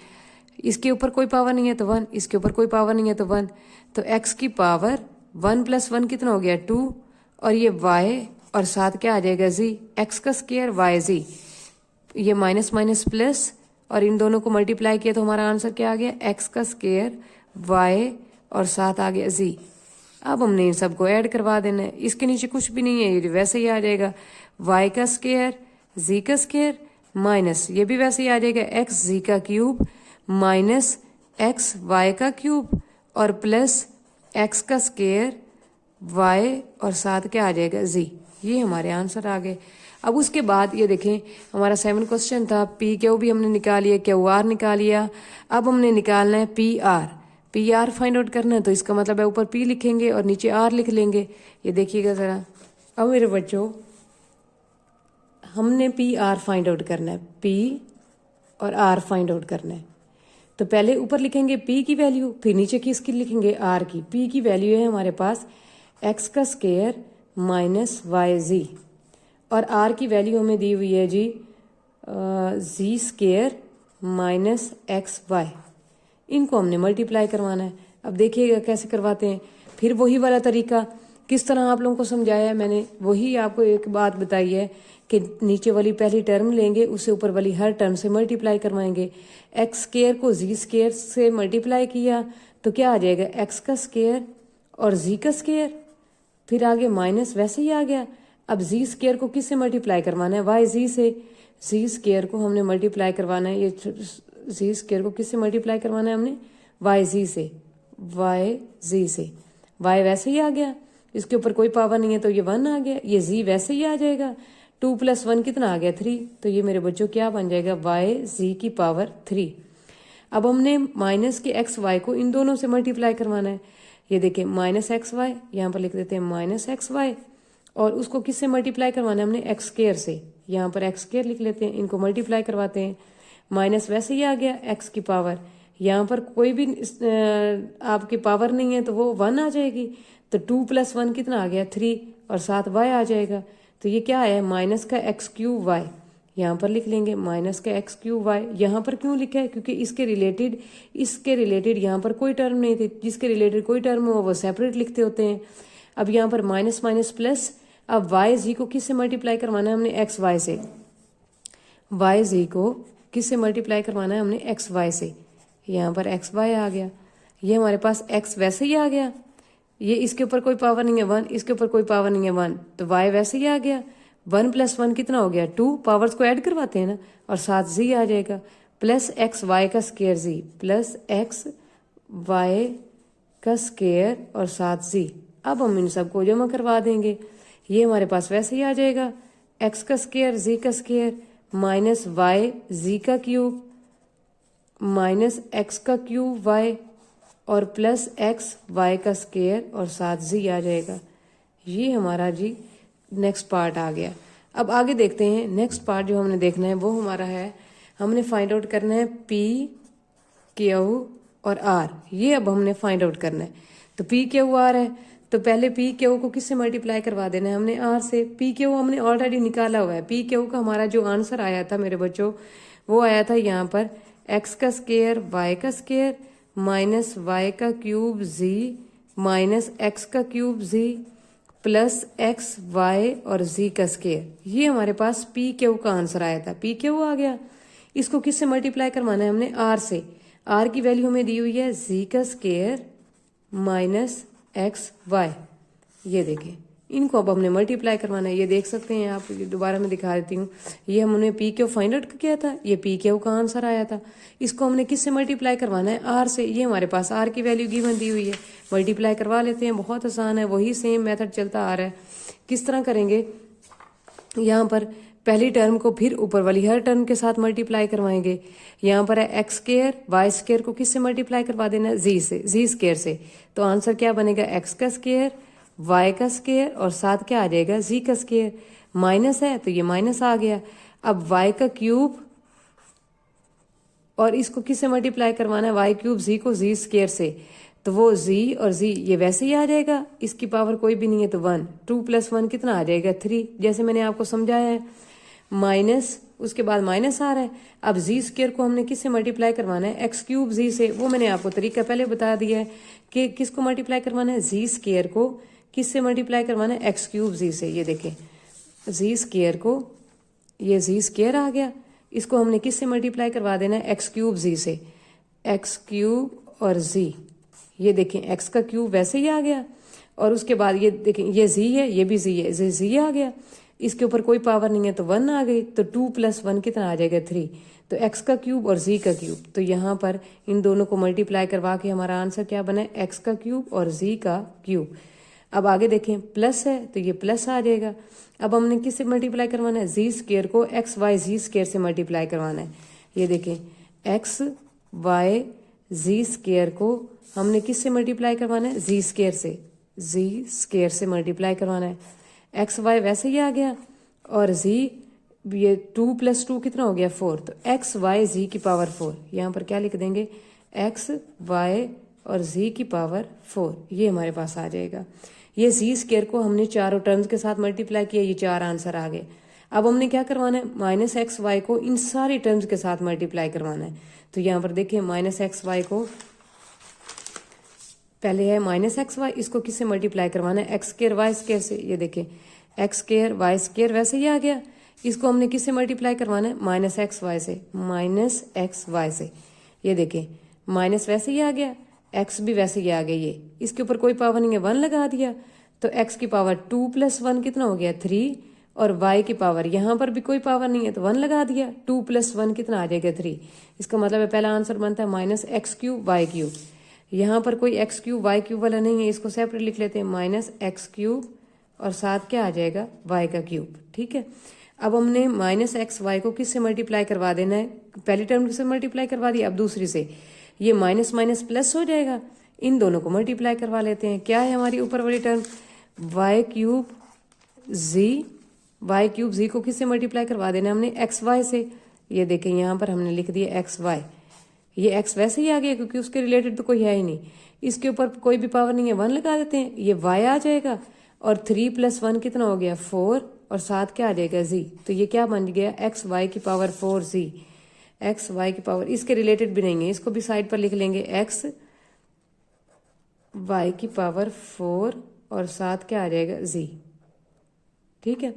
इसके ऊपर कोई पावर नहीं है तो 1, इसके ऊपर कोई पावर नहीं है तो 1, तो x की पावर 1 + 1 कितना हो गया 2 और ये y और साथ क्या आ जाएगा जी, एक्स का स्क्वायर वाई जी, ये माइनस माइनस प्लस, और इन दोनों को मल्टीप्लाई किया तो हमारा आंसर क्या आ गया, एक्स का स्क्वायर वाई और साथ आ गया जी। अब हमने इन सबको ऐड करवा देना है, इसके नीचे कुछ भी नहीं है, ये वैसे ही आ जाएगा, वाई का स्क्वायर जी का स्क्वायर माइनस ये भी वैसे ही आ जाएगा, एक्स जी का क्यूब माइनस एक्स वाई का क्यूब और प्लस एक्स का स्क्वायर वाई और साथ क्या आ जाएगा जी। ये हमारे आंसर आ गए। अब उसके बाद ये देखें, हमारा 7 क्वेश्चन था, पी क्यू भी हमने निकाल लिया, क्यू आर निकाल लिया। अब हमने निकालना है पी आर फाइंड आउट करना है, तो इसका मतलब है ऊपर पी लिखेंगे और नीचे आर लिख लेंगे। ये देखिएगा ज़रा। अब मेरे बच्चों, हमने पी आर फाइंड आउट करना है, पी और आर फाइंड आउट करना है। तो पहले ऊपर लिखेंगे पी की वैल्यू, फिर नीचे किसकी लिखेंगे, आर की। पी की वैल्यू है हमारे पास एक्स का स्क्वायर माइनस वाई जी, और आर की वैल्यू हमें दी हुई है जी जी स्क्वायर माइनस एक्स वाई। इनको हमने मल्टीप्लाई करवाना है। अब देखिएगा कैसे करवाते हैं। फिर वही वाला तरीका, किस तरह आप लोगों को समझाया है मैंने, वही आपको एक बात बताई है कि नीचे वाली पहली टर्म लेंगे, उससे ऊपर वाली हर टर्म से मल्टीप्लाई करवाएंगे। एक्स स्क्वायर को जी स्क्वायर से मल्टीप्लाई किया तो क्या आ जाएगा, एक्स का स्क्वायर और जी का स्क्वायर, फिर आगे माइनस वैसे ही आ गया। अब जी स्क्वायर को किससे मल्टीप्लाई करवाना है, वाई जी से। जी स्क्वायर को हमने मल्टीप्लाई करवाना है, ये जी स्क्वायर को किससे मल्टीप्लाई करवाना है हमने, वाई जी से, वाई जी से। वाई वैसे ही आ गया, इसके ऊपर कोई पावर नहीं है तो ये 1 आ गया। ये जी वैसे ही आ जाएगा, 2 + 1 कितना आ गया, 3। तो ये मेरे बच्चों क्या बन जाएगा, वाई जी की पावर 3। अब हमने माइनस के एक्स वाई को इन दोनों से मल्टीप्लाई करवाना है। ये देखिए माइनस एक्स वाई, यहाँ पर लिख देते हैं माइनस एक्स वाई, और उसको किससे मल्टीप्लाई करवाना है हमने, एक्स स्क्वायर से। यहाँ पर एक्स स्क्वायर लिख लेते हैं, इनको मल्टीप्लाई करवाते हैं। माइनस वैसे ही आ गया एक्स की पावर, यहाँ पर कोई भी आपकी पावर नहीं है तो वो 1 आ जाएगी। तो 2 + 1 कितना आ गया, 3, और साथ वाई आ जाएगा। तो ये क्या है, माइनस का एक्स क्यूब वाई, यहाँ पर लिख लेंगे माइनस का एक्स क्यूब वाई। यहाँ पर क्यों लिखा है, क्योंकि इसके रिलेटेड यहाँ पर कोई टर्म नहीं थी। जिसके रिलेटेड कोई टर्म हो वो सेपरेट लिखते होते हैं। अब यहाँ पर माइनस माइनस प्लस, अब वाई जी को किससे मल्टीप्लाई करवाना है हमने, एक्स वाई से। वाई जी को किससे मल्टीप्लाई करवाना है हमने, एक्स वाई से। यहाँ पर एक्स वाई आ गया, ये हमारे पास एक्स वैसे ही आ गया, ये इसके ऊपर कोई पावर नहीं है 1, इसके ऊपर कोई पावर नहीं है 1, तो वाई वैसे ही आ गया। 1 + 1 कितना हो गया, 2, पावर्स को ऐड करवाते हैं ना, और साथ जी आ जाएगा, प्लस एक्स वाई का स्क्वायर जी, प्लस एक्स वाई का स्क्वायर और साथ जी। अब हम इन सबको जमा करवा देंगे, ये हमारे पास वैसे ही आ जाएगा, एक्स का स्क्वायर जी का स्क्वायर माइनस वाई जी का क्यूब माइनस एक्स का क्यूब वाई और प्लस एक्स वाई का स्क्वायर और साथ जी आ जाएगा। ये हमारा जी नेक्स्ट पार्ट आ गया। अब आगे देखते हैं, नेक्स्ट पार्ट जो हमने देखना है वो हमारा है, हमने फाइंड आउट करना है पी क्यू और आर। ये अब हमने फाइंड आउट करना है। तो पी क्यू आर है, तो पहले पी क्यू को किससे मल्टीप्लाई करवा देना है हमने, आर से। पी क्यू हमने ऑलरेडी निकाला हुआ है। पी क्यू का हमारा जो आंसर आया था मेरे बच्चों, वो आया था यहाँ पर एक्स का स्क्वायर वाई का स्क्वायर माइनस वाई का क्यूब जी माइनस एक्स का क्यूब जी प्लस एक्स वाई और जी का स्क्वायर। ये हमारे पास पी क्यू का आंसर आया था। पी क्यू आ गया, इसको किससे मल्टीप्लाई करवाना है हमने, आर से। आर की वैल्यू हमें दी हुई है जी का स्क्वायर माइनस एक्स वाई। ये देखें, इनको अब हमने मल्टीप्लाई करवाना है। ये देख सकते हैं आप, दोबारा मैं दिखा देती हूँ। ये हमने पी क्यू फाइंड आउट किया था, ये पी क्यू का आंसर आया था। इसको हमने किससे मल्टीप्लाई करवाना है, आर से। ये हमारे पास आर की वैल्यू गिवन दी हुई है, मल्टीप्लाई करवा लेते हैं। बहुत आसान है, वही सेम मेथड चलता आ रहा है। किस तरह करेंगे, यहाँ पर पहली टर्म को फिर ऊपर वाली हर टर्म के साथ मल्टीप्लाई करवाएंगे। यहाँ पर है एक्स स्क्वायर वाई स्क्वायर को किससे मल्टीप्लाई करवा देना है, जी से, जी स्क्वायर से। तो आंसर क्या बनेगा, एक्स का स्क्वायर वाई का स्क्वायर और साथ क्या आ जाएगा, जी का स्क्वायर। माइनस है तो ये माइनस आ गया। अब वाई का क्यूब और इसको किससे मल्टीप्लाई करवाना है, वाई क्यूब जी को जी स्क्वायर से। तो वो जी और जी ये वैसे ही आ जाएगा, इसकी पावर कोई भी नहीं है तो 1। 2 + 1 कितना आ जाएगा, 3, जैसे मैंने आपको समझाया है। माइनस, उसके बाद माइनस आ रहा है। अब जी स्क्वायर को हमने किससे मल्टीप्लाई करवाना है, एक्स क्यूब जी से। वो मैंने आपको तरीका पहले बता दिया है कि किसको मल्टीप्लाई करवाना है, जी स्क्वायर को किससे मल्टीप्लाई करवाना है, एक्स क्यूब जी से। ये देखें, जी स्क्वायर को, ये जी स्क्वायर आ गया, इसको हमने किससे मल्टीप्लाई करवा देना है, एक्स क्यूब जी से, एक्स क्यूब और जी, ये देखें एक्स का क्यूब वैसे ही आ गया, और उसके बाद ये देखें ये जी है, ये भी जी है, जी आ गया, इसके ऊपर कोई पावर नहीं है तो 1 आ गई, तो 2 + 1 कितना आ जाएगा 3, तो एक्स का क्यूब और जी का क्यूब, तो यहाँ पर इन दोनों को मल्टीप्लाई करवा के हमारा आंसर क्या बना है, एक्स का क्यूब और जी का क्यूब। अब आगे देखें प्लस है तो ये प्लस आ जाएगा। अब हमने किससे मल्टीप्लाई करवाना है, जी स्क्वायर को एक्स वाई जी स्क्वायर से मल्टीप्लाई करवाना है। ये देखें एक्स वाई जी स्क्वायर को हमने किससे मल्टीप्लाई करवाना है, जी स्क्वायर से, जी स्क्वायर से मल्टीप्लाई करवाना है। एक्स वाई वैसे ही आ गया, और जी ये 2 + 2 कितना हो गया 4, तो एक्स वाई जी की पावर 4, यहाँ पर क्या लिख देंगे, एक्स वाई और जी की पावर 4, ये हमारे पास आ जाएगा। ये जी स्क्वायर को हमने चारों टर्म्स के साथ मल्टीप्लाई किया, ये 4 आंसर आ गए। अब हमने क्या करवाना है, -xy को इन सारी टर्म्स के साथ मल्टीप्लाई करवाना है। तो यहाँ पर देखिए -xy को पहले है -xy, इसको किससे मल्टीप्लाई करवाना है, x² y² से, ये देखें x² y² वैसे ही आ गया, इसको हमने किससे मल्टीप्लाई करवाना है, -xy से, -xy से, ये देखें माइनस वैसे ही आ गया, x भी वैसे ही आ गया, ये इसके ऊपर कोई पावर नहीं है 1 लगा दिया, तो x की पावर 2 + 1 कितना हो गया 3, और y की पावर यहाँ पर भी कोई पावर नहीं है तो 1 लगा दिया, 2 + 1 कितना आ जाएगा 3, इसका मतलब है पहला आंसर बनता है -x³ y³। यहाँ पर कोई x³ y³ वाला नहीं है, इसको सेपरेट लिख लेते हैं, -x³ और साथ क्या आ जाएगा y का क्यूब। ठीक है, अब हमने -xy को किससे मल्टीप्लाई करवा देना है, पहली टर्म से मल्टीप्लाई करवा दी, अब दूसरी से, ये माइनस माइनस प्लस हो जाएगा, इन दोनों को मल्टीप्लाई करवा लेते हैं। क्या है हमारी ऊपर वाली टर्म, y³ z को किससे मल्टीप्लाई करवा देना हमने, xy से, ये देखें यहाँ पर हमने लिख दिया xy, ये x वैसे ही आ गया क्योंकि उसके रिलेटेड तो कोई है ही नहीं, इसके ऊपर कोई भी पावर नहीं है 1 लगा देते हैं, ये y आ जाएगा, और 3 + 1 कितना हो गया 4, और साथ क्या आ जाएगा z, तो ये क्या बन गया xy की पावर 4z, xy की पावर, इसके रिलेटेड भी नहीं है, इसको भी साइड पर लिख लेंगे xy की पावर 4 और साथ क्या आ जाएगा z। ठीक है,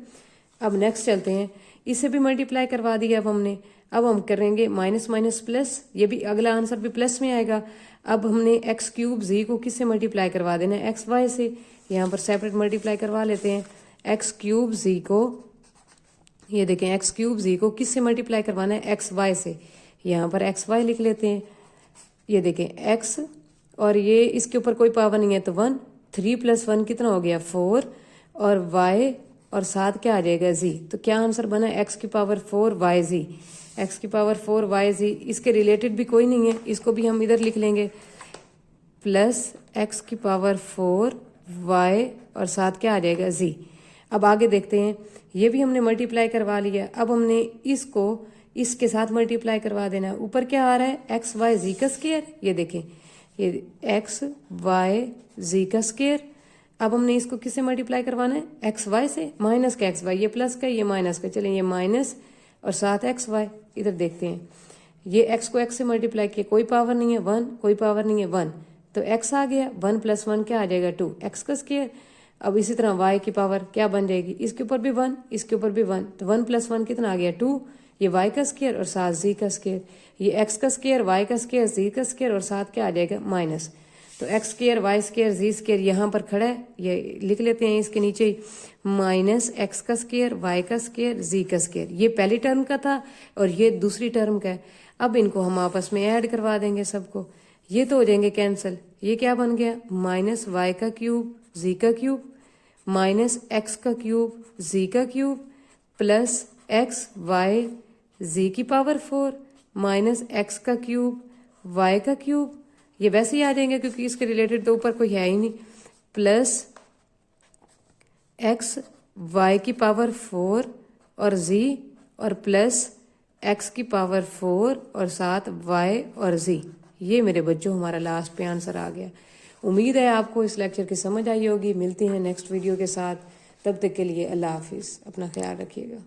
अब नेक्स्ट चलते हैं, इसे भी मल्टीप्लाई करवा दिया अब हमने, अब हम करेंगे माइनस माइनस प्लस, ये भी अगला आंसर भी प्लस में आएगा। अब हमने x³ z को किससे मल्टीप्लाई करवा देना है, xy से, यहाँ पर सेपरेट मल्टीप्लाई करवा लेते हैं, x³ z को, ये देखें x³ z को किससे मल्टीप्लाई करवाना है, xy से, यहाँ पर xy लिख लेते हैं, ये देखें x, और ये इसके ऊपर कोई पावर नहीं है तो 1, 3 + 1 कितना हो गया 4, और y और साथ क्या आ जाएगा z, तो क्या आंसर बना x की पावर 4 yz, x की पावर 4 yz, इसके रिलेटेड भी कोई नहीं है, इसको भी हम इधर लिख लेंगे, प्लस x की पावर 4 y और साथ क्या आ जाएगा z। अब आगे देखते हैं, ये भी हमने मल्टीप्लाई करवा लिया, अब हमने इसको इसके साथ मल्टीप्लाई करवा देना, ऊपर क्या आ रहा है x y z का स्क्वायर, ये देखें ये x y z का स्क्वायर। अब हमने इसको किससे मल्टीप्लाई करवाना है, एक्स वाई से, माइनस का एक्स वाई, ये प्लस का ये माइनस का, चलिए ये माइनस और साथ एक्स वाई, इधर देखते हैं, ये एक्स को एक्स से मल्टीप्लाई किया, कोई पावर नहीं है 1, कोई पावर नहीं है 1, तो एक्स आ गया, 1 + 1 क्या आ जाएगा 2, एक्स का स्क्वायर। अब इसी तरह वाई की पावर क्या बन जाएगी, इसके ऊपर भी 1, इसके ऊपर भी 1, तो 1 + 1 कितना आ गया 2, ये वाई का स्क्वायर और साथ जी का स्क्वायर, ये एक्स का स्क्वायर, वाई का स्क्वायर, जी का स्क्वायर और साथ क्या आ जाएगा माइनस, तो x² y² z² यहाँ पर खड़ा है, ये लिख लेते हैं इसके नीचे ही, -x का स्क्वायर, y का स्क्वायर, z का स्क्वायर, ये पहली टर्म का था और ये दूसरी टर्म का है। अब इनको हम आपस में ऐड करवा देंगे सबको, ये तो हो जाएंगे कैंसिल, ये क्या बन गया -y का क्यूब z का क्यूब, -x का क्यूब z का cube, plus x y z की पावर 4 -x का क्यूब y का क्यूब, ये वैसे ही आ जाएंगे क्योंकि इसके रिलेटेड तो ऊपर कोई है ही नहीं, प्लस x y की पावर 4 और z, और प्लस x की पावर 4 और साथ y और z। ये मेरे बच्चों हमारा लास्ट पे आंसर आ गया। उम्मीद है आपको इस लेक्चर की समझ आई होगी। मिलते हैं नेक्स्ट वीडियो के साथ, तब तक के लिए अल्लाह हाफिज़, अपना ख्याल रखिएगा।